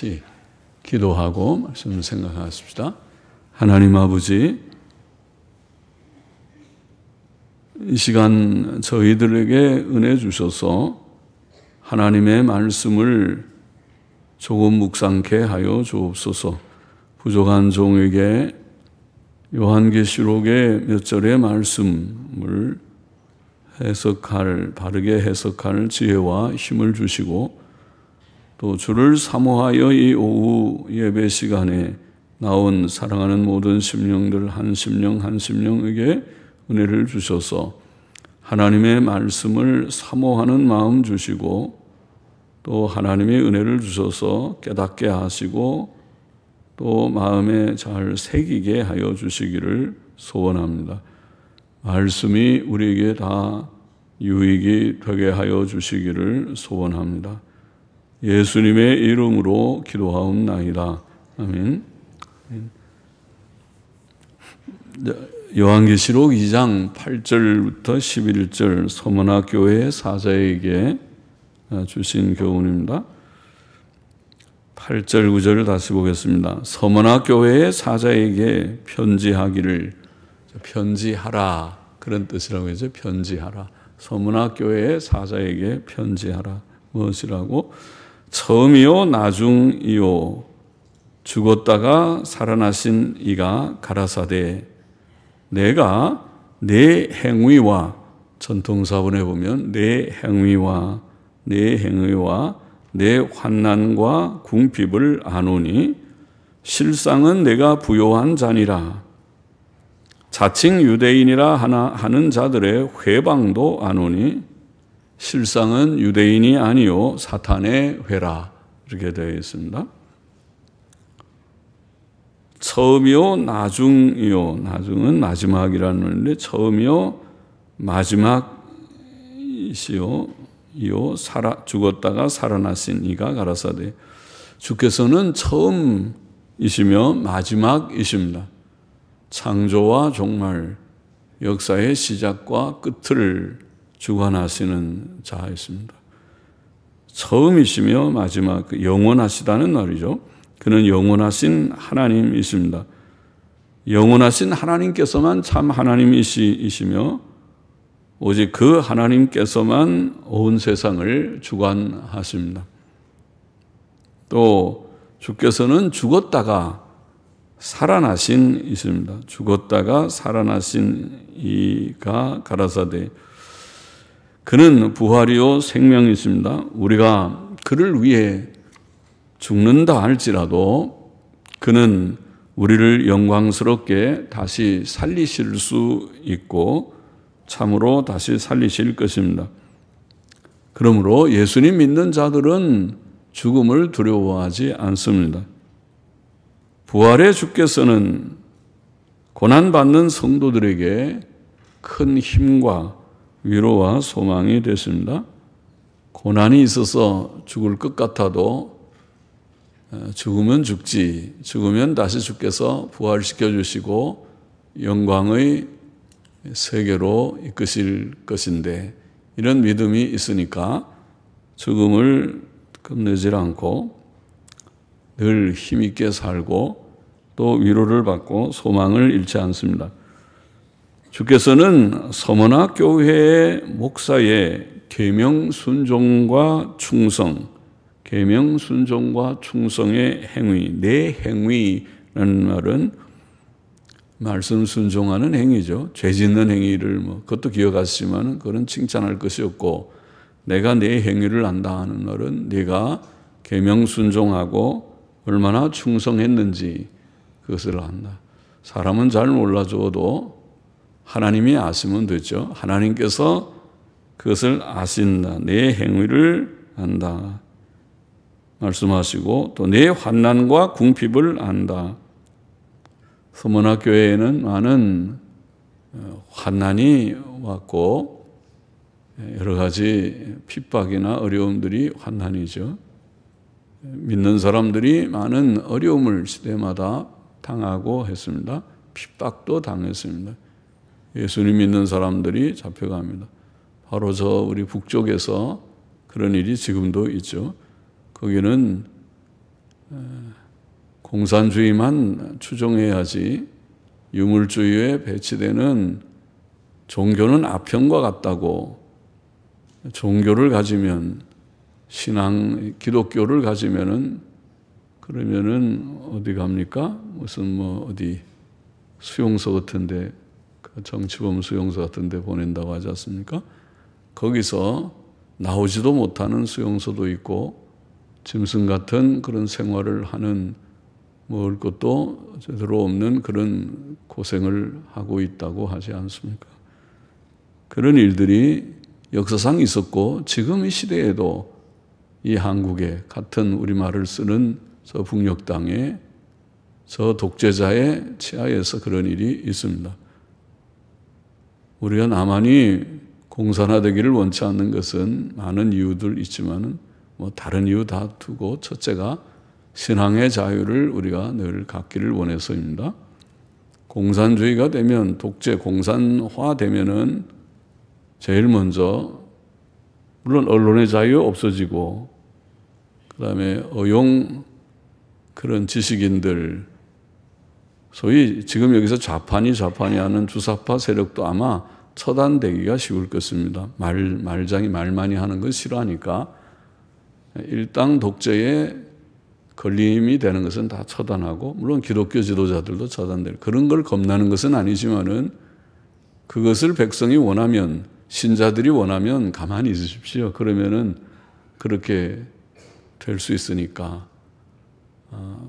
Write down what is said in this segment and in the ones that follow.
같이 기도하고 말씀을 생각하십시다. 하나님 아버지, 이 시간 저희들에게 은혜 주셔서 하나님의 말씀을 조금 묵상케 하여 주옵소서. 부족한 종에게 요한계시록의 몇 절의 말씀을 바르게 해석할 지혜와 힘을 주시고, 또 주를 사모하여 이 오후 예배 시간에 나온 사랑하는 모든 심령들 한 심령에게 은혜를 주셔서 하나님의 말씀을 사모하는 마음 주시고, 또 하나님의 은혜를 주셔서 깨닫게 하시고 또 마음에 잘 새기게 하여 주시기를 소원합니다. 말씀이 우리에게 다 유익이 되게 하여 주시기를 소원합니다. 예수님의 이름으로 기도하옵나이다. 아멘. 요한계시록 2장 8절부터 11절 서머나 교회 사자에게 주신 교훈입니다. 8절 9절을 다시 보겠습니다. 서머나 교회의 사자에게 편지하기를, 편지하라 그런 뜻이라고 했죠. 편지하라. 서머나 교회의 사자에게 편지하라. 무엇이라고? 처음이요 나중이요 죽었다가 살아나신 이가 가라사대, 내가 내 행위와, 전통사본에 보면 내 행위와 내 환난과 궁핍을 아노니 실상은 내가 부요한 자니라. 자칭 유대인이라 하는 자들의 회방도 아노니 실상은 유대인이 아니요 사탄의 회라. 이렇게 되어 있습니다. 처음이요 나중이요, 나중은 마지막이라는 말인데 처음이요 마지막이시요 죽었다가 살아나신 이가 가라사대, 주께서는 처음이시며 마지막이십니다. 창조와 종말, 역사의 시작과 끝을 주관하시는 자이십니다. 처음이시며 마지막, 영원하시다는 말이죠. 그는 영원하신 하나님이십니다. 영원하신 하나님께서만 참 하나님이시며 오직 그 하나님께서만 온 세상을 주관하십니다. 또 주께서는 죽었다가 살아나신 이십니다. 죽었다가 살아나신 이가 가라사대, 그는 부활이요 생명이십니다. 우리가 그를 위해 죽는다 할지라도 그는 우리를 영광스럽게 다시 살리실 수 있고 참으로 다시 살리실 것입니다. 그러므로 예수님 믿는 자들은 죽음을 두려워하지 않습니다. 부활의 주께서는 고난받는 성도들에게 큰 힘과 위로와 소망이 되십니다. 고난이 있어서 죽을 것 같아도 죽으면 죽지, 죽으면 다시 주께서 부활시켜 주시고 영광의 세계로 이끄실 것인데, 이런 믿음이 있으니까 죽음을 겁내질 않고 늘 힘있게 살고 또 위로를 받고 소망을 잃지 않습니다. 주께서는 서머나 교회의 목사의 계명 순종과 충성의 행위, 내 행위라는 말은 말씀 순종하는 행위죠. 죄 짓는 행위를 그것도 기억하시지만 그건 칭찬할 것이 없고, 내가 내 행위를 안다 하는 말은 네가 계명 순종하고 얼마나 충성했는지 그것을 안다. 사람은 잘 몰라줘도 하나님이 아시면 되죠. 하나님께서 그것을 아신다. 내 행위를 안다 말씀하시고, 또 내 환난과 궁핍을 안다. 서머나 교회에는 많은 환난이 왔고 여러 가지 핍박이나 어려움들이 환난이죠. 믿는 사람들이 많은 어려움을 시대마다 당하고 했습니다. 핍박도 당했습니다. 예수님 믿는 사람들이 잡혀갑니다. 바로 우리 북쪽에서 그런 일이 지금도 있죠. 거기는 공산주의만 추종해야지 유물주의에 배치되는 종교는 아편과 같다고, 종교를 가지면, 기독교를 가지면은, 그러면은 어디 갑니까? 무슨 어디 수용소 같은데, 정치범 수용소 같은데 보낸다고 하지 않습니까? 거기서 나오지도 못하는 수용소도 있고, 짐승 같은 그런 생활을 하는 먹을 것도 제대로 없는 그런 고생을 하고 있다고 하지 않습니까? 그런 일들이 역사상 있었고, 지금 이 시대에도 이 한국에 같은 우리말을 쓰는 저 북녘 땅에 저 독재자의 치하에서 그런 일이 있습니다. 우리가 남한이 공산화되기를 원치 않는 것은 많은 이유들 있지만 다른 이유 다 두고 첫째가 신앙의 자유를 우리가 늘 갖기를 원해서입니다. 공산주의가 되면, 독재 공산화 되면은 제일 먼저 물론 언론의 자유 없어지고, 그 다음에 그런 지식인들, 소위 지금 여기서 좌파니 하는 주사파 세력도 아마 처단되기가 쉬울 것입니다. 말장이 말 많이 하는 걸 싫어하니까 일당 독재에 걸림이 되는 것은 다 처단하고, 물론 기독교 지도자들도 처단될, 그런 걸 겁나는 것은 아니지만은 그것을 백성이 원하면, 신자들이 원하면 가만히 있으십시오. 그러면은 그렇게 될 수 있으니까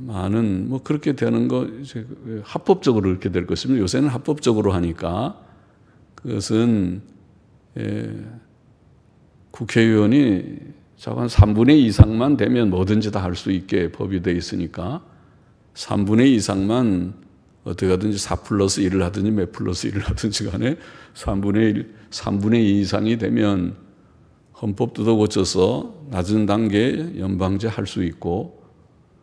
많은 그렇게 되는 거 이제 합법적으로 그렇게 될 것입니다. 요새는 합법적으로 하니까 그것은 국회의원이 한 3분의 2 이상만 되면 뭐든지 다 할 수 있게 법이 되어 있으니까 3분의 2 이상만 어떻게 하든지 4+1을 하든지 몇 플러스 1을 하든지 간에 3분의 2 이상이 되면 헌법 뜯어 고쳐서 낮은 단계 연방제 할 수 있고,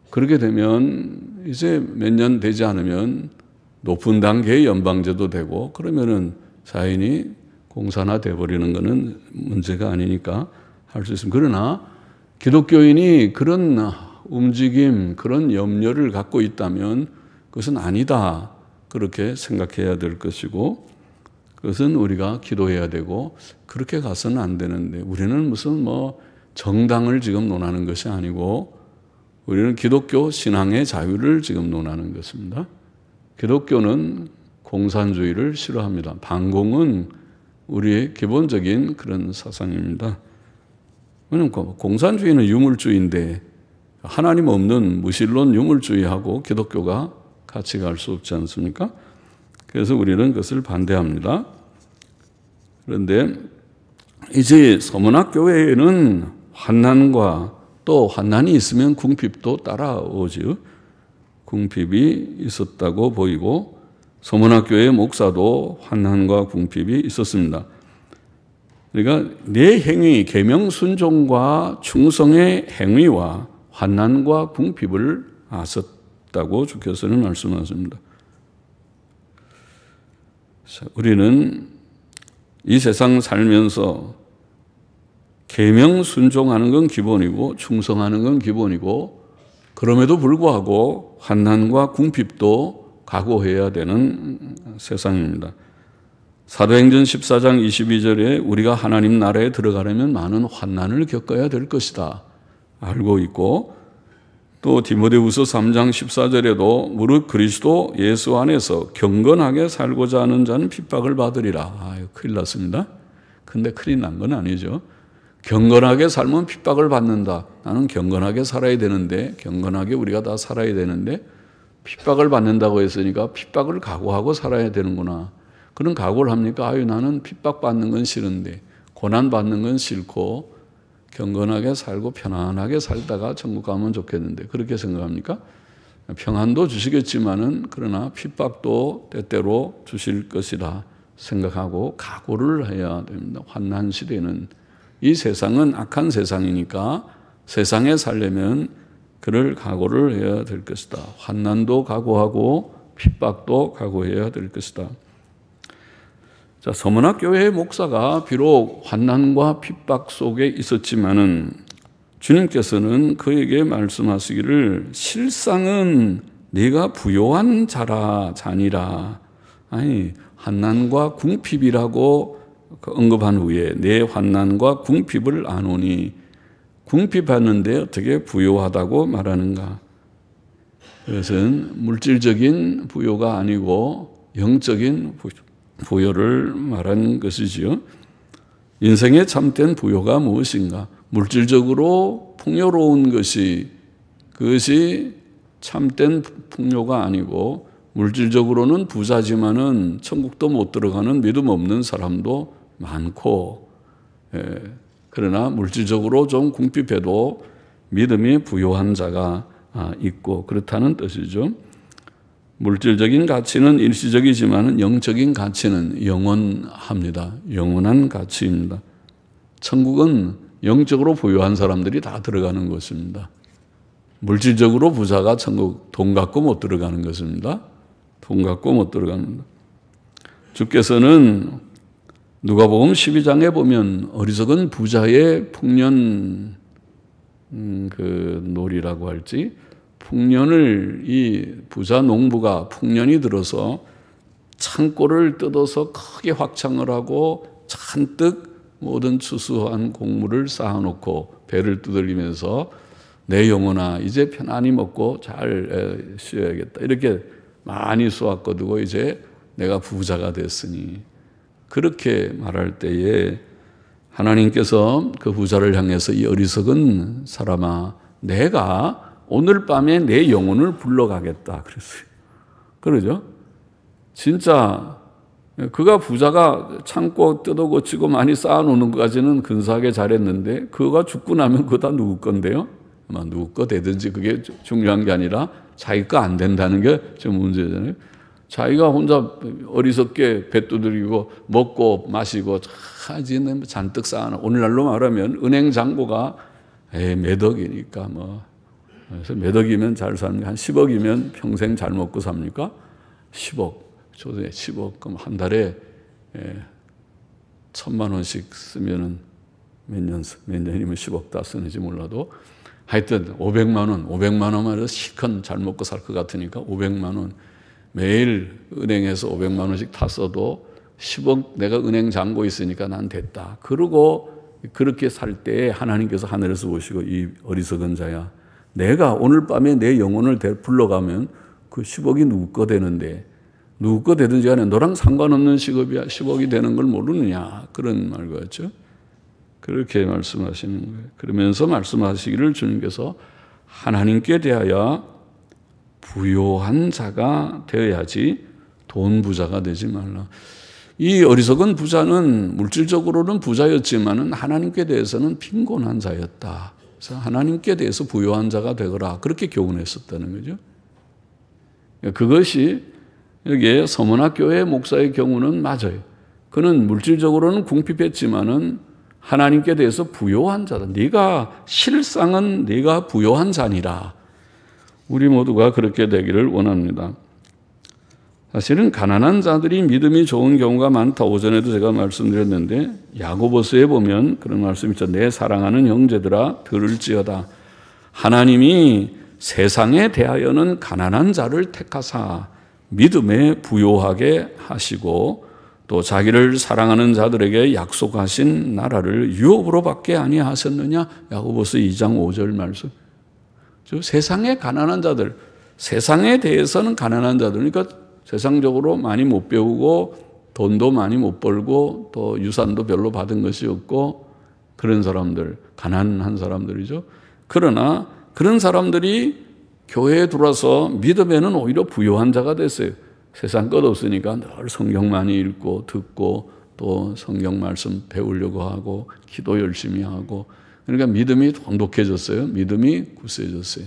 그렇게 되면 이제 몇 년 되지 않으면 높은 단계의 연방제도 되고, 그러면은 자연히 공산화돼 버리는 것은 문제가 아니니까 할 수 있습니다. 그러나 기독교인이 그런 움직임, 그런 염려를 갖고 있다면 그것은 아니다, 그렇게 생각해야 될 것이고, 그것은 우리가 기도해야 되고, 그렇게 가서는 안 되는데, 우리는 무슨 정당을 지금 논하는 것이 아니고 우리는 기독교 신앙의 자유를 지금 논하는 것입니다. 기독교는 공산주의를 싫어합니다. 반공은 우리의 기본적인 그런 사상입니다. 왜냐하면 공산주의는 유물주의인데 하나님 없는 무신론 유물주의하고 기독교가 같이 갈 수 없지 않습니까? 그래서 우리는 그것을 반대합니다. 그런데 이제 서문학 교회에는 환난과 또 환난이 있으면 궁핍도 따라오지요. 궁핍이 있었다고 보이고, 서문학 교회의 목사도 환난과 궁핍이 있었습니다. 그러니까 내 행위, 계명 순종과 충성의 행위와 환난과 궁핍을 아셨다고 주께서는 말씀하십니다. 우리는 이 세상 살면서 계명 순종하는 건 기본이고 충성하는 건 기본이고, 그럼에도 불구하고 환난과 궁핍도 각오해야 되는 세상입니다. 사도행전 14장 22절에 우리가 하나님 나라에 들어가려면 많은 환난을 겪어야 될 것이다 알고 있고, 또 디모데후서 3장 14절에도 무릇 그리스도 예수 안에서 경건하게 살고자 하는 자는 핍박을 받으리라. 큰일 났습니다. 근데 큰일 난 건 아니죠. 경건하게 살면 핍박을 받는다. 나는 경건하게 살아야 되는데, 경건하게 우리가 다 살아야 되는데 핍박을 받는다고 했으니까 핍박을 각오하고 살아야 되는구나. 그런 각오를 합니까? 나는 핍박받는 건 싫은데, 고난받는 건 싫고 경건하게 살고 편안하게 살다가 천국 가면 좋겠는데, 그렇게 생각합니까? 평안도 주시겠지만은 그러나 핍박도 때때로 주실 것이라 생각하고 각오를 해야 됩니다. 환난 시대는, 이 세상은 악한 세상이니까 세상에 살려면 그럴 각오를 해야 될 것이다. 환난도 각오하고 핍박도 각오해야 될 것이다. 자, 서문학 교회의 목사가 비록 환난과 핍박 속에 있었지만은 주님께서는 그에게 말씀하시기를 실상은 네가 부요한 자니라. 아니 환난과 궁핍이라고 언급한 후에 내 환난과 궁핍을 아노니 궁핍하는데 어떻게 부요하다고 말하는가? 그것은 물질적인 부요가 아니고 영적인 부요를 말하는 것이지요. 인생의 참된 부요가 무엇인가? 물질적으로 풍요로운 그것이 참된 풍요가 아니고 물질적으로는 부자지만은 천국도 못 들어가는 믿음 없는 사람도 많고, 그러나 물질적으로 좀 궁핍해도 믿음이 부요한 자가 있고 그렇다는 뜻이죠. 물질적인 가치는 일시적이지만 영적인 가치는 영원합니다. 영원한 가치입니다. 천국은 영적으로 부유한 사람들이 다 들어가는 것입니다. 물질적으로 부자가 천국 돈 갖고 못 들어가는 것입니다. 돈 갖고 못 들어갑니다. 주께서는 누가복음 12장에 보면 어리석은 부자의 풍년 놀이라고 할지 풍년을 이 부자 농부가 풍년이 들어서 창고를 뜯어서 크게 확창을 하고 잔뜩 모든 추수한 곡물을 쌓아놓고 배를 두들기면서 내 영혼아 이제 편안히 먹고 잘 쉬어야겠다 이렇게 많이 쏘아 거두고 이제 내가 부자가 됐으니 그렇게 말할 때에 하나님께서 그 부자를 향해서 이 어리석은 사람아 내가 오늘 밤에 내 영혼을 불러가겠다 그랬어요. 그러죠? 진짜 그가 부자가 창고 뜯어고치고 많이 쌓아놓는 것까지는 근사하게 잘했는데 그가 죽고 나면 그거 다 누구 건데요? 아마 누구 거 되든지 그게 중요한 게 아니라 자기 거 안 된다는 게 좀 문제잖아요. 자기가 혼자 어리석게 배 두드리고 먹고 마시고 잔뜩 쌓아놔. 오늘날로 말하면 은행 잔고가 몇 억이니까 뭐 그래서 몇 억이면 잘 삽니까? 한 10억이면 평생 잘 먹고 삽니까? 10억. 조선에 10억. 그럼 한 달에 1,000만 원씩 쓰면은 몇 년이면 10억 다 쓰는지 몰라도 하여튼 500만 원만 해서 실컷 잘 먹고 살 것 같으니까 500만 원. 매일 은행에서 500만 원씩 탔어도 10억 내가 은행 잔고 있으니까 난 됐다. 그러고 그렇게 살 때 하나님께서 하늘에서 보시고 이 어리석은 자야. 내가 오늘 밤에 내 영혼을 불러가면 그 10억이 누구 거 되는데 누구 거 되든지 간에 너랑 상관없는 직업이야. 10억이 되는 걸 모르느냐. 그런 말 같죠. 그렇게 말씀하시는 거예요. 그러면서 말씀하시기를 주님께서 하나님께 대하여 부요한 자가 되어야지 돈 부자가 되지 말라. 이 어리석은 부자는 물질적으로는 부자였지만은 하나님께 대해서는 빈곤한 자였다. 그래서 하나님께 대해서 부요한 자가 되거라. 그렇게 교훈했었다는 거죠. 그것이 여기에 서문학교회 목사의 경우는 맞아요. 그는 물질적으로는 궁핍했지만은 하나님께 대해서 부요한 자다. 네가 실상은 네가 부요한 자니라. 우리 모두가 그렇게 되기를 원합니다. 사실은 가난한 자들이 믿음이 좋은 경우가 많다. 오전에도 제가 말씀드렸는데 야고보서에 보면 그런 말씀이 있죠. 내 사랑하는 형제들아 들을지어다. 하나님이 세상에 대하여는 가난한 자를 택하사 믿음에 부요하게 하시고 또 자기를 사랑하는 자들에게 약속하신 나라를 유업으로 받게 아니하셨느냐. 야고보서 2장 5절 말씀. 세상의 가난한 자들, 세상에 대해서는 가난한 자들, 그러니까 세상적으로 많이 못 배우고 돈도 많이 못 벌고 또 유산도 별로 받은 것이 없고 그런 사람들, 가난한 사람들이죠. 그러나 그런 사람들이 교회에 들어와서 믿음에는 오히려 부요한 자가 됐어요. 세상 것 없으니까 늘 성경 많이 읽고 듣고 또 성경 말씀 배우려고 하고 기도 열심히 하고 그러니까 믿음이 돈독해졌어요. 믿음이 굳세졌어요.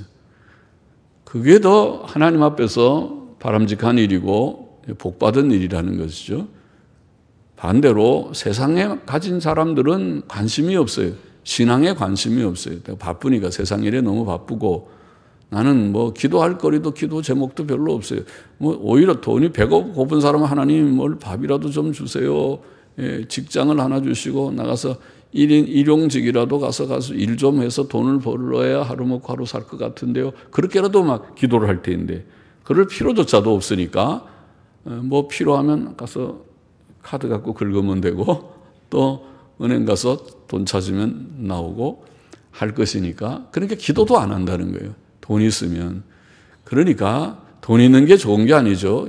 그게 더 하나님 앞에서 바람직한 일이고 복받은 일이라는 것이죠. 반대로 세상에 가진 사람들은 관심이 없어요. 신앙에 관심이 없어요. 바쁘니까 세상 일에 너무 바쁘고 나는 뭐 기도할 거리도 기도 제목도 별로 없어요. 뭐 오히려 돈이 배고픈 사람은 하나님 뭘 밥이라도 좀 주세요. 직장을 하나 주시고 나가서 1인 일용직이라도 가서 일 좀 해서 돈을 벌어야 하루 먹고 하루 살 것 같은데요. 그렇게라도 막 기도를 할 때인데 그럴 필요조차도 없으니까 뭐 필요하면 가서 카드 갖고 긁으면 되고 또 은행 가서 돈 찾으면 나오고 할 것이니까 그러니까 기도도 안 한다는 거예요. 돈 있으면. 그러니까 돈 있는 게 좋은 게 아니죠.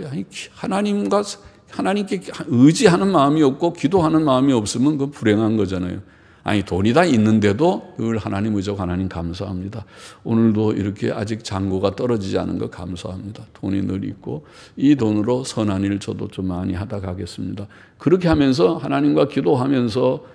하나님께 의지하는 마음이 없고 기도하는 마음이 없으면 그건 불행한 거잖아요. 아니 돈이 다 있는데도 늘 하나님 의지하고 하나님 감사합니다. 오늘도 이렇게 아직 잔고가 떨어지지 않은 거 감사합니다. 돈이 늘 있고 이 돈으로 선한 일 저도 좀 많이 하다 가겠습니다. 그렇게 하면서 하나님과 기도하면서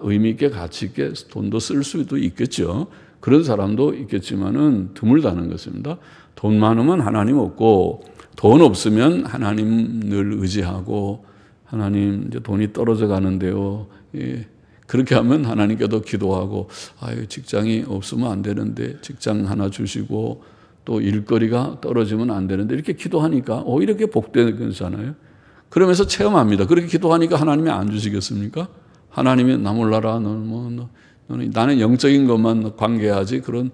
의미 있게 가치 있게 돈도 쓸 수도 있겠죠. 그런 사람도 있겠지만은 드물다는 것입니다. 돈 많으면 하나님 없고 돈 없으면 하나님 늘 의지하고 하나님 이제 돈이 떨어져 가는데요. 그렇게 하면 하나님께도 기도하고 직장이 없으면 안 되는데 직장 하나 주시고 또 일거리가 떨어지면 안 되는데 이렇게 기도하니까 오히려 이렇게 복되는 거잖아요. 그러면서 체험합니다. 그렇게 기도하니까 하나님이 안 주시겠습니까? 하나님이 나 몰라라. 너는 나는 영적인 것만 관계하지 그런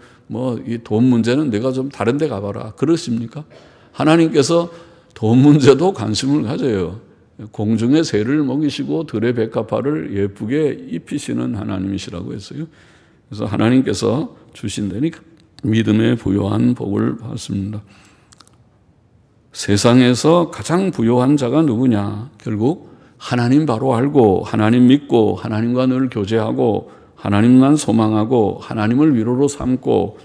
이 돈 문제는 내가 좀 다른 데 가봐라. 그러십니까? 하나님께서 돈 문제도 관심을 가져요. 공중의 새를 먹이시고 들의 백합화를 예쁘게 입히시는 하나님이시라고 했어요. 그래서 하나님께서 주신다니 믿음에 부요한 복을 받습니다. 세상에서 가장 부요한 자가 누구냐? 결국 하나님 바로 알고 하나님 믿고 하나님과 늘 교제하고 하나님만 소망하고 하나님을 위로로 삼고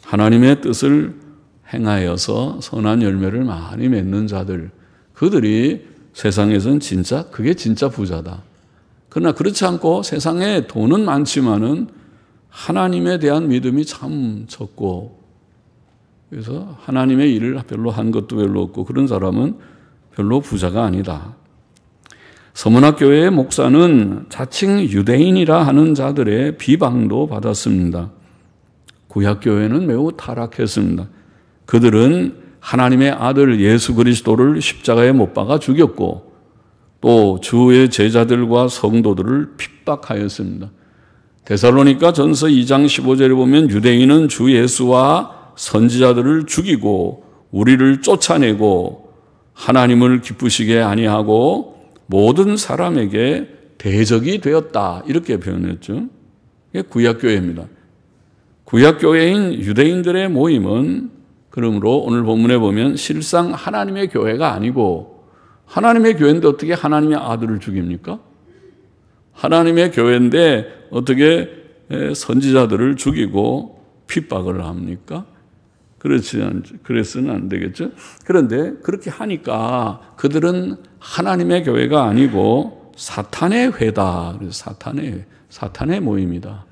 하나님의 뜻을 행하여서 선한 열매를 많이 맺는 자들, 그들이 세상에서는 그게 진짜 부자다. 그러나 그렇지 않고 세상에 돈은 많지만은 하나님에 대한 믿음이 참 적고 그래서 하나님의 일을 별로 한 것도 별로 없고 그런 사람은 별로 부자가 아니다. 서문학교회의 목사는 자칭 유대인이라 하는 자들의 비방도 받았습니다. 구약교회는 매우 타락했습니다. 그들은 하나님의 아들 예수 그리스도를 십자가에 못 박아 죽였고 또 주의 제자들과 성도들을 핍박하였습니다. 데살로니가 전서 2장 15절에 보면 유대인은 주 예수와 선지자들을 죽이고 우리를 쫓아내고 하나님을 기쁘시게 아니하고 모든 사람에게 대적이 되었다. 이렇게 표현했죠. 이게 구약교회입니다. 구약교회인 유대인들의 모임은 그러므로 오늘 본문에 보면 실상 하나님의 교회가 아니고 하나님의 교회인데 어떻게 하나님의 아들을 죽입니까? 하나님의 교회인데 어떻게 선지자들을 죽이고 핍박을 합니까? 그래서는 안 되겠죠. 그런데 그렇게 하니까 그들은 하나님의 교회가 아니고 사탄의 회다. 그래서 사탄의 모임이다.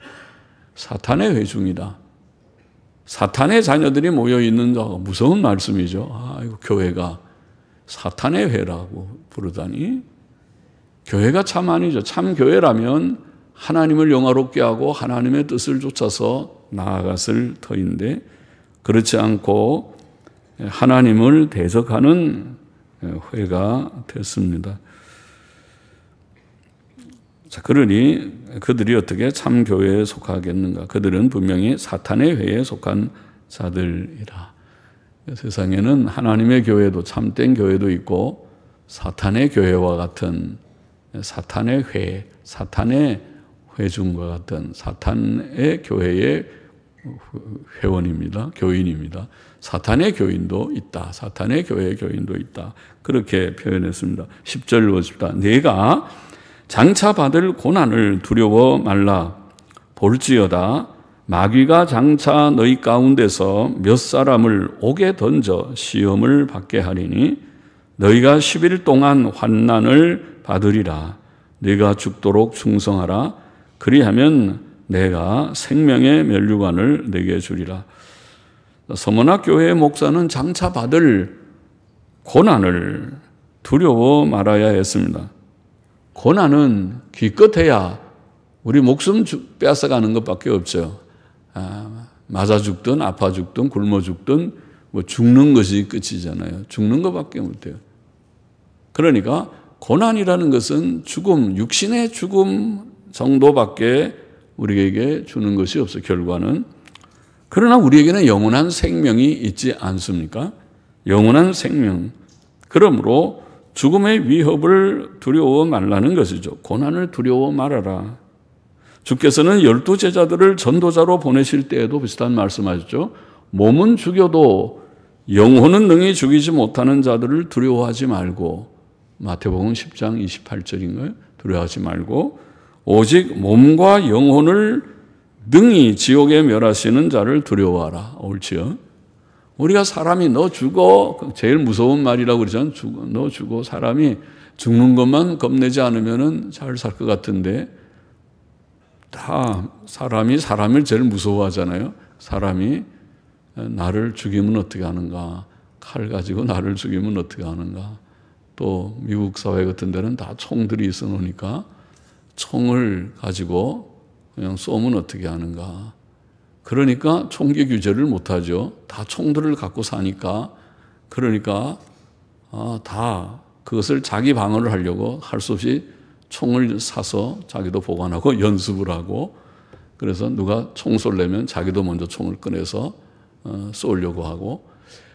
사탄의 회중이다. 사탄의 자녀들이 모여 있는 무서운 말씀이죠. 이거 교회가 사탄의 회라고 부르다니. 교회가 참 아니죠. 참 교회라면 하나님을 영화롭게 하고 하나님의 뜻을 쫓아서 나아갔을 터인데 그렇지 않고 하나님을 대적하는 회가 됐습니다. 자, 그러니 그들이 어떻게 참 교회에 속하겠는가? 그들은 분명히 사탄의 회에 속한 자들이라. 세상에는 하나님의 교회도 참된 교회도 있고 사탄의 교회와 같은 사탄의 회, 사탄의 회중과 같은 사탄의 교회의 회원입니다. 교인입니다. 사탄의 교인도 있다. 사탄의 교회의 교인도 있다. 그렇게 표현했습니다. 10절 보십시다. 내가 장차 받을 고난을 두려워 말라. 볼지어다 마귀가 장차 너희 가운데서 몇 사람을 옥에 던져 시험을 받게 하리니 너희가 10일 동안 환난을 받으리라. 네가 죽도록 충성하라. 그리하면 내가 생명의 면류관을 내게 주리라. 서문학 교회의 목사는 장차 받을 고난을 두려워 말아야 했습니다. 고난은 기껏해야 우리 목숨 빼앗아가는 것밖에 없죠. 맞아 죽든 아파 죽든 굶어 죽든 죽는 것이 끝이잖아요. 죽는 것밖에 못해요. 그러니까 고난이라는 것은 죽음, 육신의 죽음 정도밖에 우리에게 주는 것이 없어요. 결과는. 그러나 우리에게는 영원한 생명이 있지 않습니까? 영원한 생명. 그러므로 죽음의 위협을 두려워 말라는 것이죠. 고난을 두려워 말아라. 주께서는 12제자들을 전도자로 보내실 때에도 비슷한 말씀하셨죠. 몸은 죽여도 영혼은 능히 죽이지 못하는 자들을 두려워하지 말고, 마태복음 10장 28절인가요? 두려워하지 말고 오직 몸과 영혼을 능히 지옥에 멸하시는 자를 두려워하라. 옳지요? 우리가 사람이 너 죽어, 제일 무서운 말이라고 그러잖아요. 너 죽어. 사람이 죽는 것만 겁내지 않으면 잘 살 것 같은데, 다 사람이 사람을 제일 무서워하잖아요. 사람이 나를 죽이면 어떻게 하는가, 칼 가지고 나를 죽이면 어떻게 하는가. 또 미국 사회 같은 데는 다 총들이 있어 놓으니까 총을 가지고 그냥 쏘면 어떻게 하는가. 그러니까 총기 규제를 못하죠. 다 총들을 갖고 사니까. 그러니까 다 그것을 자기 방어를 하려고 할 수 없이 총을 사서 자기도 보관하고 연습을 하고, 그래서 누가 총 쏠려면 자기도 먼저 총을 꺼내서 쏘려고 하고.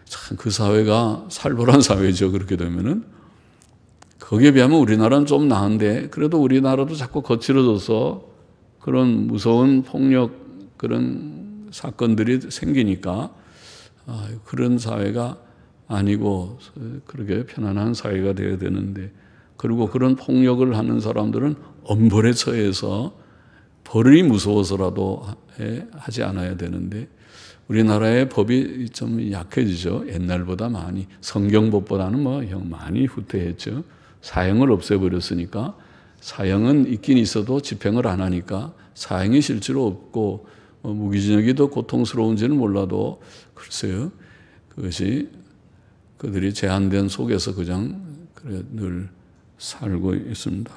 참 그 사회가 살벌한 사회죠. 그렇게 되면은. 거기에 비하면 우리나라는 좀 나은데, 그래도 우리나라도 자꾸 거칠어져서 그런 무서운 폭력, 그런 사건들이 생기니까 그런 사회가 아니고 그렇게 편안한 사회가 되어야 되는데, 그리고 그런 폭력을 하는 사람들은 엄벌에 처해서 벌이 무서워서라도 하지 않아야 되는데, 우리나라의 법이 좀 약해지죠. 옛날보다 많이. 성경법보다는 많이 후퇴했죠. 사형을 없애버렸으니까. 사형은 있긴 있어도 집행을 안 하니까 사형이 실제로 없고, 무기징역이 더 고통스러운지는 몰라도 글쎄요, 그것이 그들이 제한된 속에서 그냥 늘 살고 있습니다.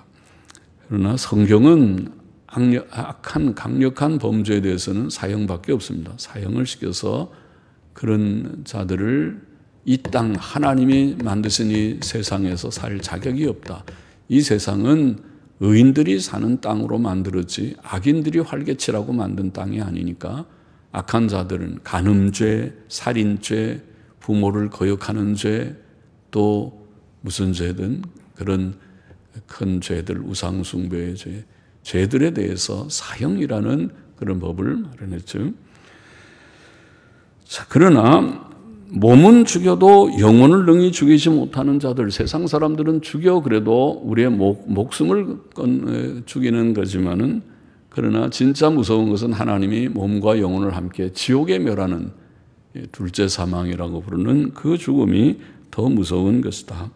그러나 성경은 악한 강력한 범죄에 대해서는 사형밖에 없습니다. 사형을 시켜서 그런 자들을 이 땅, 하나님이 만드신 이 세상에서 살 자격이 없다. 이 세상은 의인들이 사는 땅으로 만들었지 악인들이 활개치라고 만든 땅이 아니니까, 악한 자들은 간음죄, 살인죄, 부모를 거역하는 죄, 또 무슨 죄든 그런 큰 죄들, 우상숭배의 죄, 죄들에 대해서 사형이라는 그런 법을 마련했죠. 자, 그러나 몸은 죽여도 영혼을 능히 죽이지 못하는 자들, 세상 사람들은 죽여 그래도 우리의 목숨을 죽이는 거지만은, 그러나 진짜 무서운 것은 하나님이 몸과 영혼을 함께 지옥에 멸하는 둘째 사망이라고 부르는 그 죽음이 더 무서운 것이다.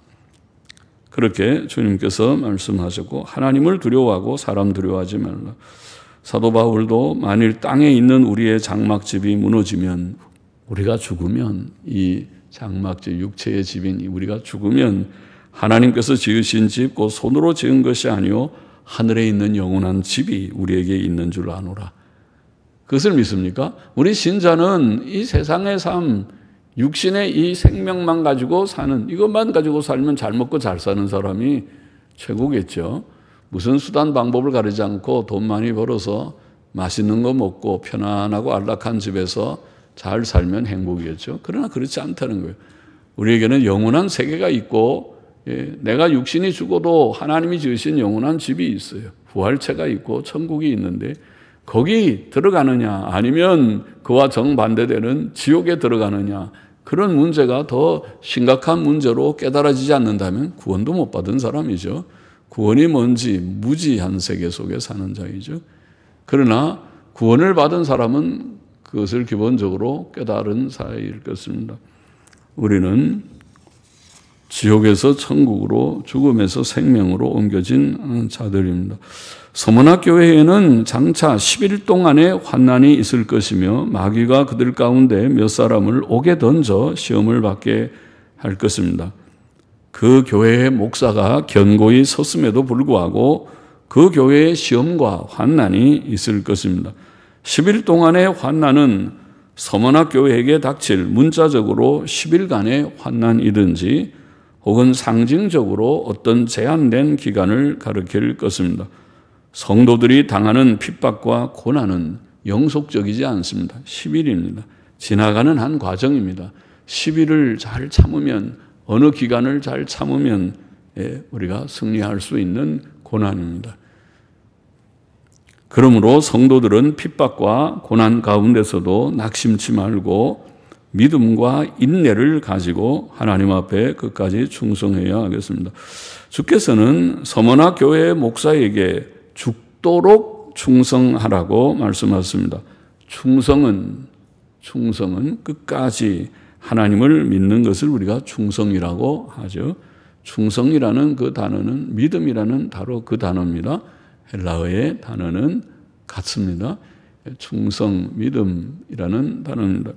그렇게 주님께서 말씀하셨고, 하나님을 두려워하고 사람 두려워하지 말라. 사도 바울도 만일 땅에 있는 우리의 장막집이 무너지면, 우리가 죽으면, 이 장막집, 육체의 집인 우리가 죽으면 하나님께서 지으신 집, 곧 손으로 지은 것이 아니요 하늘에 있는 영원한 집이 우리에게 있는 줄 아노라. 그것을 믿습니까? 우리 신자는 이 세상의 삶, 육신의 이 생명만 가지고 사는, 이것만 가지고 살면 잘 먹고 잘 사는 사람이 최고겠죠. 무슨 수단 방법을 가리지 않고 돈 많이 벌어서 맛있는 거 먹고 편안하고 안락한 집에서 잘 살면 행복이겠죠. 그러나 그렇지 않다는 거예요. 우리에게는 영원한 세계가 있고, 내가 육신이 죽어도 하나님이 지으신 영원한 집이 있어요. 부활체가 있고 천국이 있는데, 거기 들어가느냐 아니면 그와 정반대되는 지옥에 들어가느냐, 그런 문제가 더 심각한 문제로 깨달아지지 않는다면 구원도 못 받은 사람이죠. 구원이 뭔지 무지한 세계 속에 사는 자이죠. 그러나 구원을 받은 사람은 그것을 기본적으로 깨달은 사이일 것입니다. 우리는 지옥에서 천국으로, 죽음에서 생명으로 옮겨진 자들입니다. 서문학 교회에는 장차 10일 동안의 환난이 있을 것이며, 마귀가 그들 가운데 몇 사람을 옥에 던져 시험을 받게 할 것입니다. 그 교회의 목사가 견고히 섰음에도 불구하고 그 교회의 시험과 환난이 있을 것입니다. 10일 동안의 환난은 서문학 교회에게 닥칠 문자적으로 10일간의 환난이든지 혹은 상징적으로 어떤 제한된 기간을 가리킬 것입니다. 성도들이 당하는 핍박과 고난은 영속적이지 않습니다. 10일입니다. 지나가는 한 과정입니다. 10일을 잘 참으면, 어느 기간을 잘 참으면 우리가 승리할 수 있는 고난입니다. 그러므로 성도들은 핍박과 고난 가운데서도 낙심치 말고 믿음과 인내를 가지고 하나님 앞에 끝까지 충성해야 하겠습니다. 주께서는 서머나 교회 목사에게 죽도록 충성하라고 말씀하셨습니다. 충성은 끝까지 하나님을 믿는 것을 우리가 충성이라고 하죠. 충성이라는 그 단어는 믿음이라는 바로 그 단어입니다. 헬라어의 단어는 같습니다. 충성, 믿음이라는 단어입니다.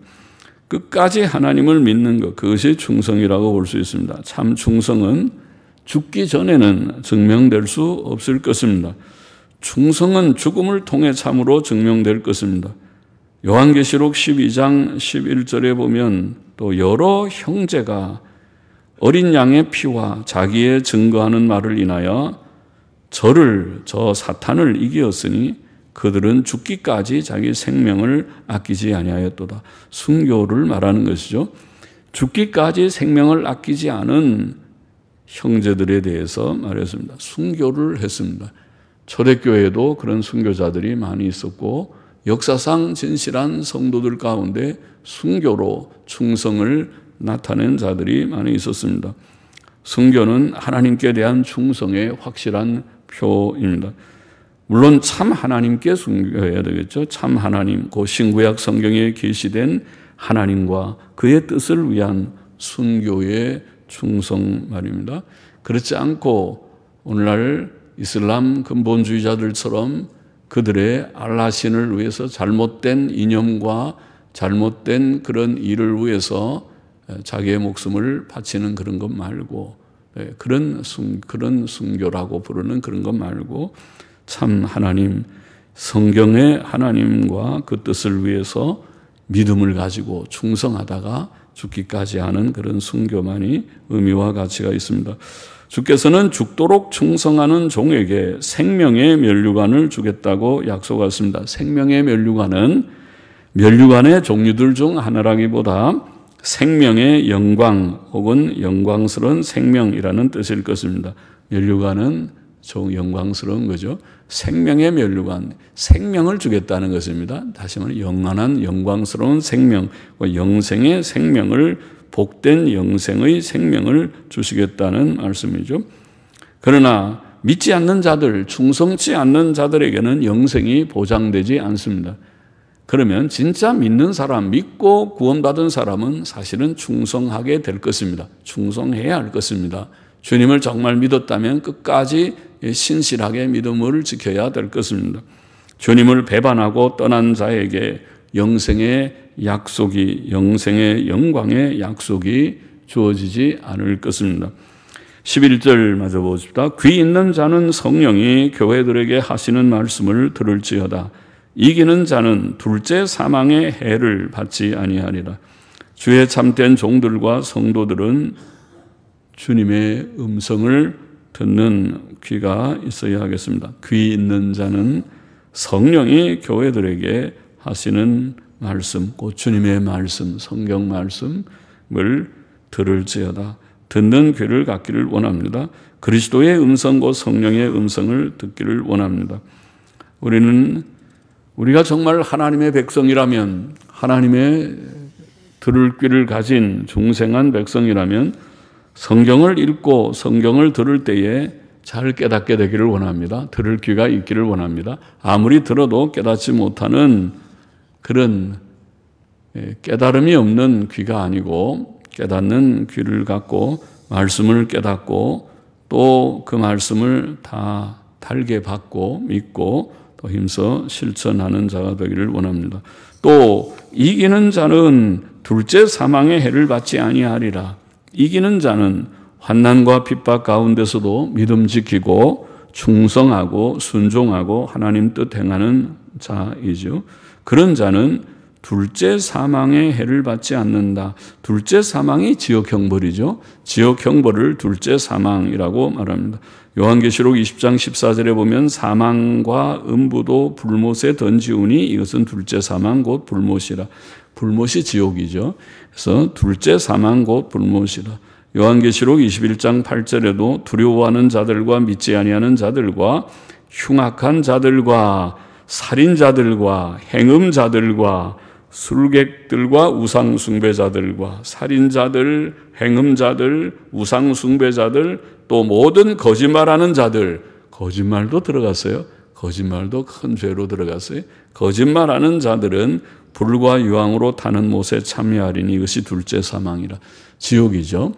끝까지 하나님을 믿는 것, 그것이 충성이라고 볼 수 있습니다. 참 충성은 죽기 전에는 증명될 수 없을 것입니다. 충성은 죽음을 통해 참으로 증명될 것입니다. 요한계시록 12장 11절에 보면 또 여러 형제가 어린 양의 피와 자기의 증거하는 말을 인하여 저 사탄을 이기었으니 그들은 죽기까지 자기 생명을 아끼지 아니하였도다. 순교를 말하는 것이죠. 죽기까지 생명을 아끼지 않은 형제들에 대해서 말했습니다. 순교를 했습니다. 초대교회에도 그런 순교자들이 많이 있었고 역사상 진실한 성도들 가운데 순교로 충성을 나타낸 자들이 많이 있었습니다. 순교는 하나님께 대한 충성의 확실한 표입니다. 물론 참 하나님께 순교해야 되겠죠. 참 하나님, 그 신구약 성경에 계시된 하나님과 그의 뜻을 위한 순교의 충성 말입니다. 그렇지 않고 오늘날 이슬람 근본주의자들처럼 그들의 알라신을 위해서 잘못된 이념과 잘못된 그런 일을 위해서 자기의 목숨을 바치는 그런 것 말고, 그런 순교라고 부르는 그런 것 말고 참 하나님, 성경의 하나님과 그 뜻을 위해서 믿음을 가지고 충성하다가 죽기까지 하는 그런 순교만이 의미와 가치가 있습니다. 주께서는 죽도록 충성하는 종에게 생명의 면류관을 주겠다고 약속하셨습니다. 생명의 면류관은 면류관의 종류들 중 하나라기보다 생명의 영광 혹은 영광스러운 생명이라는 뜻일 것입니다. 면류관은 영광스러운 거죠. 생명의 면류관, 생명을 주겠다는 것입니다. 다시 말하면 영원한 영광스러운 생명, 영생의 생명을, 복된 영생의 생명을 주시겠다는 말씀이죠. 그러나 믿지 않는 자들, 충성치 않는 자들에게는 영생이 보장되지 않습니다. 그러면 진짜 믿는 사람, 믿고 구원받은 사람은 사실은 충성하게 될 것입니다. 충성해야 할 것입니다. 주님을 정말 믿었다면 끝까지 신실하게 믿음을 지켜야 될 것입니다. 주님을 배반하고 떠난 자에게 영생의 약속이, 영생의 영광의 약속이 주어지지 않을 것입니다. 11절 마저 보십시다. 귀 있는 자는 성령이 교회들에게 하시는 말씀을 들을지어다. 이기는 자는 둘째 사망의 해를 받지 아니하리라. 주의 참된 종들과 성도들은 주님의 음성을 듣는 귀가 있어야 하겠습니다. 귀 있는 자는 성령이 교회들에게 하시는 말씀, 곧 주님의 말씀, 성경 말씀을 들을지어다. 듣는 귀를 갖기를 원합니다. 그리스도의 음성, 곧 성령의 음성을 듣기를 원합니다. 우리가 정말 하나님의 백성이라면, 하나님의 들을 귀를 가진 중생한 백성이라면 성경을 읽고 성경을 들을 때에 잘 깨닫게 되기를 원합니다. 들을 귀가 있기를 원합니다. 아무리 들어도 깨닫지 못하는 그런 깨달음이 없는 귀가 아니고 깨닫는 귀를 갖고 말씀을 깨닫고 또 그 말씀을 다 달게 받고 믿고 또 힘써 실천하는 자가 되기를 원합니다. 또 이기는 자는 둘째 사망의 해를 받지 아니하리라. 이기는 자는 환난과 핍박 가운데서도 믿음 지키고 충성하고 순종하고 하나님 뜻 행하는 자이죠. 그런 자는 둘째 사망의 해를 받지 않는다. 둘째 사망이 지역 형벌이죠. 지역 형벌을 둘째 사망이라고 말합니다. 요한계시록 20장 14절에 보면 사망과 음부도 불못에 던지우니 이것은 둘째 사망 곧 불못이라. 불못이 지옥이죠. 그래서 둘째 사망 곧 불못이라. 요한계시록 21장 8절에도 두려워하는 자들과 믿지 아니하는 자들과 흉악한 자들과 살인자들과 행음자들과 술객들과 우상숭배자들과 살인자들, 행음자들, 우상숭배자들, 또 모든 거짓말하는 자들, 거짓말도 들어갔어요. 거짓말도 큰 죄로 들어갔어요. 거짓말하는 자들은 불과 유황으로 타는 못에 참여하리니 이것이 둘째 사망이라. 지옥이죠.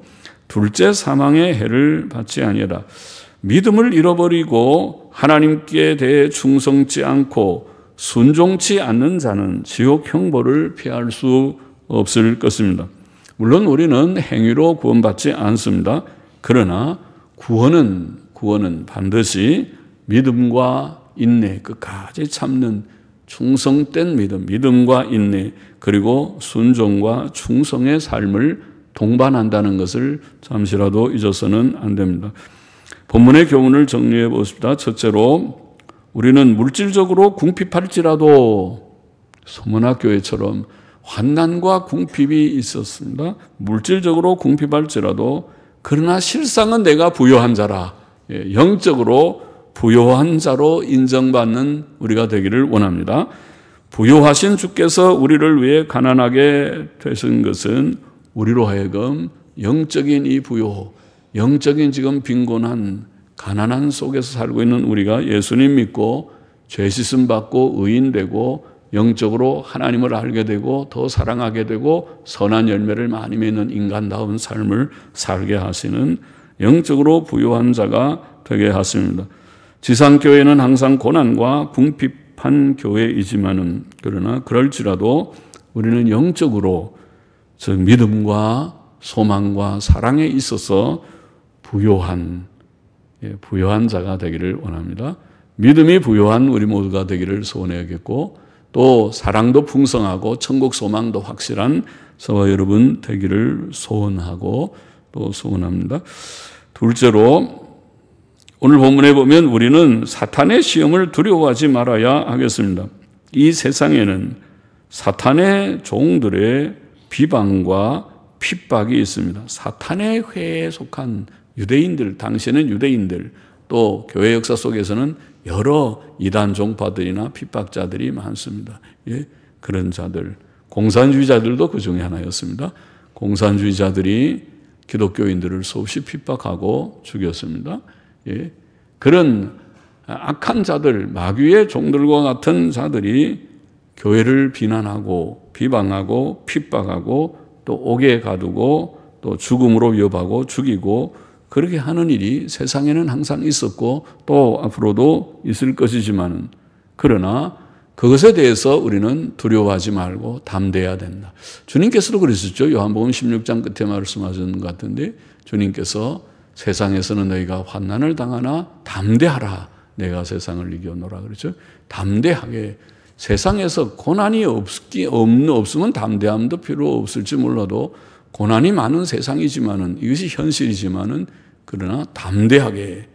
둘째 사망의 해를 받지 아니하라. 믿음을 잃어버리고 하나님께 대해 충성치 않고 순종치 않는 자는 지옥 형벌을 피할 수 없을 것입니다. 물론 우리는 행위로 구원받지 않습니다. 그러나 구원은 반드시 믿음과 인내, 끝까지 참는 충성된 믿음과 인내, 그리고 순종과 충성의 삶을 동반한다는 것을 잠시라도 잊어서는 안 됩니다. 본문의 교훈을 정리해 보십시다. 첫째로 우리는 물질적으로 궁핍할지라도 서문학교회처럼 환난과 궁핍이 있었습니다. 물질적으로 궁핍할지라도 그러나 실상은 내가 부요한 자라. 영적으로 부요한 자로 인정받는 우리가 되기를 원합니다. 부요하신 주께서 우리를 위해 가난하게 되신 것은 우리로 하여금 영적인 이 부요, 영적인 지금 빈곤한 가난한 속에서 살고 있는 우리가 예수님 믿고 죄 씻음 받고 의인 되고 영적으로 하나님을 알게 되고 더 사랑하게 되고 선한 열매를 많이 맺는 인간다운 삶을 살게 하시는 영적으로 부유한 자가 되게 하십니다. 지상교회는 항상 고난과 궁핍한 교회이지만은 그러나 그럴지라도 우리는 영적으로 즉 믿음과 소망과 사랑에 있어서 부요한 자가 되기를 원합니다. 믿음이 부요한 우리 모두가 되기를 소원해야겠고 또 사랑도 풍성하고 천국 소망도 확실한 저와 여러분 되기를 소원하고 또 소원합니다. 둘째로 오늘 본문에 보면 우리는 사탄의 시험을 두려워하지 말아야 하겠습니다. 이 세상에는 사탄의 종들의 비방과 핍박이 있습니다. 사탄의 회에 속한 유대인들, 당시에는 유대인들, 또 교회 역사 속에서는 여러 이단 종파들이나 핍박자들이 많습니다. 예, 그런 자들, 공산주의자들도 그 중에 하나였습니다. 공산주의자들이 기독교인들을 수없이 핍박하고 죽였습니다. 예, 그런 악한 자들, 마귀의 종들과 같은 자들이 교회를 비난하고 비방하고 핍박하고 또 옥에 가두고 또 죽음으로 위협하고 죽이고 그렇게 하는 일이 세상에는 항상 있었고 또 앞으로도 있을 것이지만 그러나 그것에 대해서 우리는 두려워하지 말고 담대해야 된다. 주님께서도 그러셨죠. 요한복음 16장 끝에 말씀하신 것 같은데 주님께서 세상에서는 너희가 환난을 당하나 담대하라. 내가 세상을 이겨노라 그렇죠. 담대하게 세상에서 고난이 없으면 담대함도 필요 없을지 몰라도 고난이 많은 세상이지만은 이것이 현실이지만은 그러나 담대하게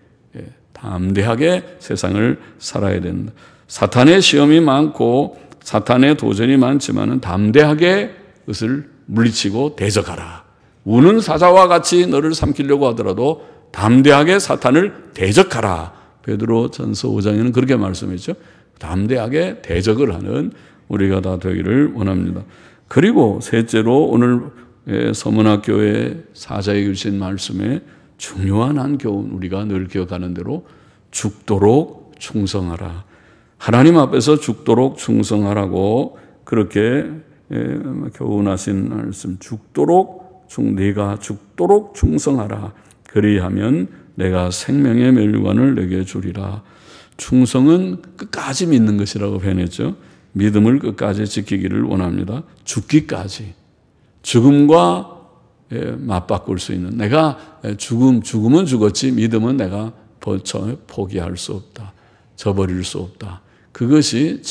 세상을 살아야 된다. 사탄의 시험이 많고 사탄의 도전이 많지만은 담대하게 그것을 물리치고 대적하라. 우는 사자와 같이 너를 삼키려고 하더라도 담대하게 사탄을 대적하라. 베드로 전서 5장에는 그렇게 말씀했죠. 담대하게 대적을 하는 우리가 다 되기를 원합니다. 그리고 셋째로 오늘 서문학교의 사자에게 주신 말씀에 중요한 한 교훈 우리가 늘 기억하는 대로 죽도록 충성하라. 하나님 앞에서 죽도록 충성하라고 그렇게 교훈하신 말씀. 네가 죽도록 충성하라. 그리하면 내가 생명의 멸류관을 내게 주리라. 충성은 끝까지 믿는 것이라고 표현했죠. 믿음을 끝까지 지키기를 원합니다. 죽기까지. 죽음과 맞바꿀 수 있는 내가 죽음은 죽었지 믿음은 내가 포기할 수 없다. 저버릴 수 없다. 그것이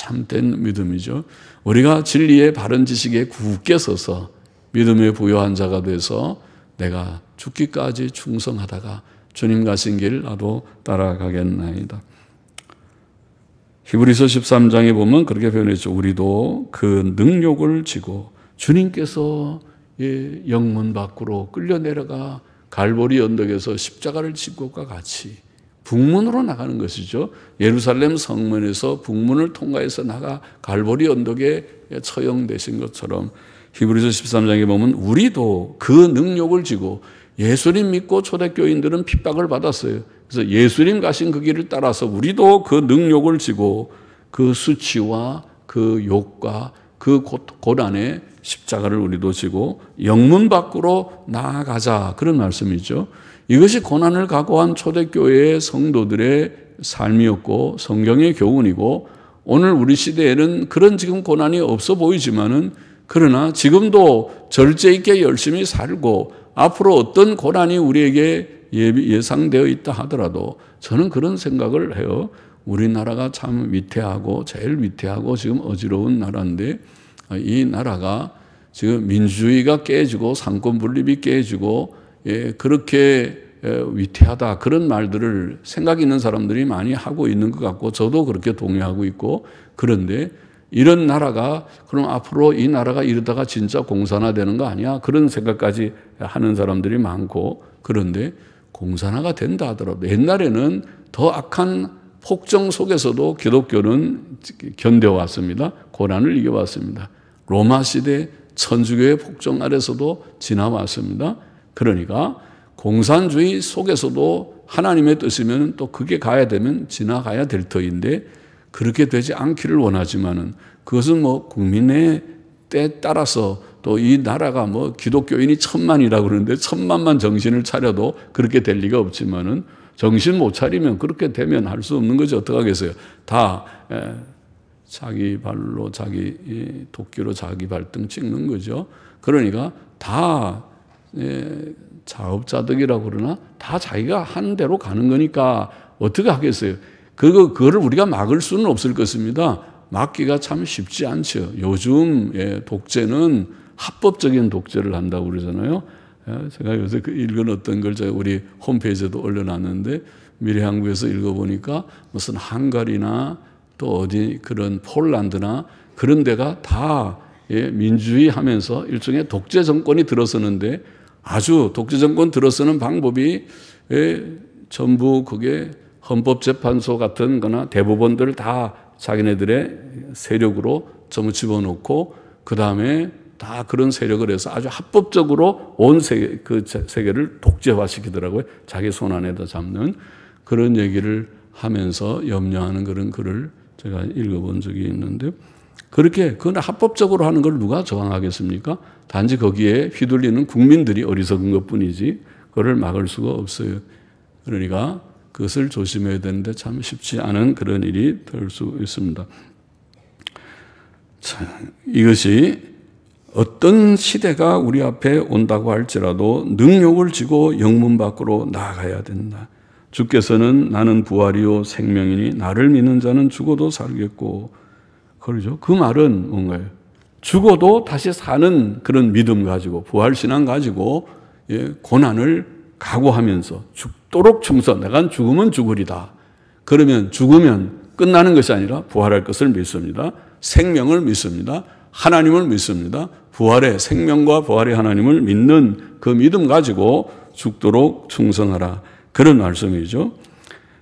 참된 믿음이죠. 우리가 진리의 바른 지식에 굳게 서서 믿음에 부요한 자가 돼서 내가 죽기까지 충성하다가 주님 가신 길 나도 따라가겠나이다. 히브리서 13장에 보면 그렇게 표현했죠. 우리도 그 능력을 지고 주님께서 영문 밖으로 끌려 내려가 갈보리 언덕에서 십자가를 진 것과 같이 북문으로 나가는 것이죠. 예루살렘 성문에서 북문을 통과해서 나가 갈보리 언덕에 처형되신 것처럼 히브리서 13장에 보면 우리도 그 능력을 지고 예수님 믿고 초대교인들은 핍박을 받았어요. 그래서 예수님 가신 그 길을 따라서 우리도 그 능력을 지고 그 수치와 그 욕과 그 고난의 십자가를 우리도 지고 영문 밖으로 나아가자, 그런 말씀이죠. 이것이 고난을 각오한 초대교회의 성도들의 삶이었고 성경의 교훈이고, 오늘 우리 시대에는 그런 지금 고난이 없어 보이지만은 그러나 지금도 절제 있게 열심히 살고 앞으로 어떤 고난이 우리에게 예상되어 있다 하더라도 저는 그런 생각을 해요. 우리나라가 참 위태하고 제일 위태하고 지금 어지러운 나라인데, 이 나라가 지금 민주주의가 깨지고 상권 분립이 깨지고 그렇게 위태하다, 그런 말들을 생각 있는 사람들이 많이 하고 있는 것 같고 저도 그렇게 동의하고 있고, 그런데 이런 나라가 그럼 앞으로 이 나라가 이러다가 진짜 공산화되는 거 아니야? 그런 생각까지 하는 사람들이 많고, 그런데 공산화가 된다 하더라도 옛날에는 더 악한 폭정 속에서도 기독교는 견뎌왔습니다. 고난을 이겨왔습니다. 로마 시대 천주교의 폭정 아래서도 지나왔습니다. 그러니까 공산주의 속에서도 하나님의 뜻이면 또 그게 가야 되면 지나가야 될 터인데, 그렇게 되지 않기를 원하지만은 그것은 뭐 국민의 때에 따라서 또 이 나라가 뭐 기독교인이 1000만이라고 그러는데 1000만만 정신을 차려도 그렇게 될 리가 없지만은 정신 못 차리면 그렇게 되면 할 수 없는 거죠. 어떡하겠어요. 다 자기 발로 자기 도끼로 자기 발등 찍는 거죠. 그러니까 다 자업자득이라고 그러나 다 자기가 한 대로 가는 거니까 어떻게 하겠어요. 그거를 우리가 막을 수는 없을 것입니다. 막기가 참 쉽지 않죠. 요즘 독재는 합법적인 독재를 한다고 그러잖아요. 제가 요새 읽은 어떤 걸 제가 우리 홈페이지에도 올려놨는데, 미래한국에서 읽어보니까 무슨 헝가리나 또 어디 그런 폴란드나 그런 데가 다 민주주의 하면서 일종의 독재 정권이 들어서는데, 아주 독재 정권 들어서는 방법이 전부 그게 헌법재판소 같은 거나 대법원들을 다 자기네들의 세력으로 전부 집어넣고 그 다음에 다 그런 세력을 해서 아주 합법적으로 온 세계, 그 세계를 독재화시키더라고요. 자기 손 안에다 잡는 그런 얘기를 하면서 염려하는 그런 글을 제가 읽어본 적이 있는데, 그렇게 그건 합법적으로 하는 걸 누가 저항하겠습니까? 단지 거기에 휘둘리는 국민들이 어리석은 것뿐이지 그걸 막을 수가 없어요. 그러니까 그것을 조심해야 되는데 참 쉽지 않은 그런 일이 될 수 있습니다. 자, 이것이 어떤 시대가 우리 앞에 온다고 할지라도 능력을 지고 영문 밖으로 나아가야 된다. 주께서는 나는 부활이요 생명이니 나를 믿는 자는 죽어도 살겠고, 그러죠. 그 말은 뭔가요? 죽어도 다시 사는 그런 믿음 가지고 부활신앙 가지고 고난을 각오하면서 죽도록 충성, 내가 죽으면 죽으리다. 그러면 죽으면 끝나는 것이 아니라 부활할 것을 믿습니다. 생명을 믿습니다. 하나님을 믿습니다. 부활의 생명과 부활의 하나님을 믿는 그 믿음 가지고 죽도록 충성하라. 그런 말씀이죠.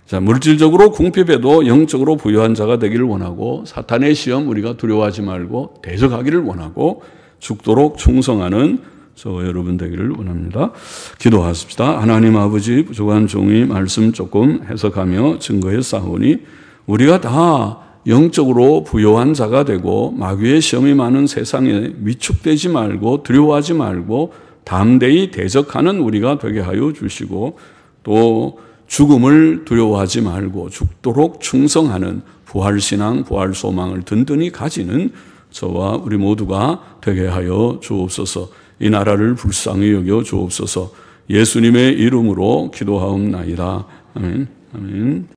자, 물질적으로 궁핍해도 영적으로 부유한 자가 되기를 원하고, 사탄의 시험 우리가 두려워하지 말고 대적하기를 원하고, 죽도록 충성하는 저와 여러분 되기를 원합니다. 기도하십시다. 하나님 아버지, 부족한 종이 말씀 조금 해석하며 증거해 싸우니 우리가 다 영적으로 부요한 자가 되고 마귀의 시험이 많은 세상에 위축되지 말고 두려워하지 말고 담대히 대적하는 우리가 되게 하여 주시고, 또 죽음을 두려워하지 말고 죽도록 충성하는 부활신앙, 부활소망을 든든히 가지는 저와 우리 모두가 되게 하여 주옵소서. 이 나라를 불쌍히 여겨 주옵소서. 예수님의 이름으로 기도하옵나이다. 아멘. 아멘.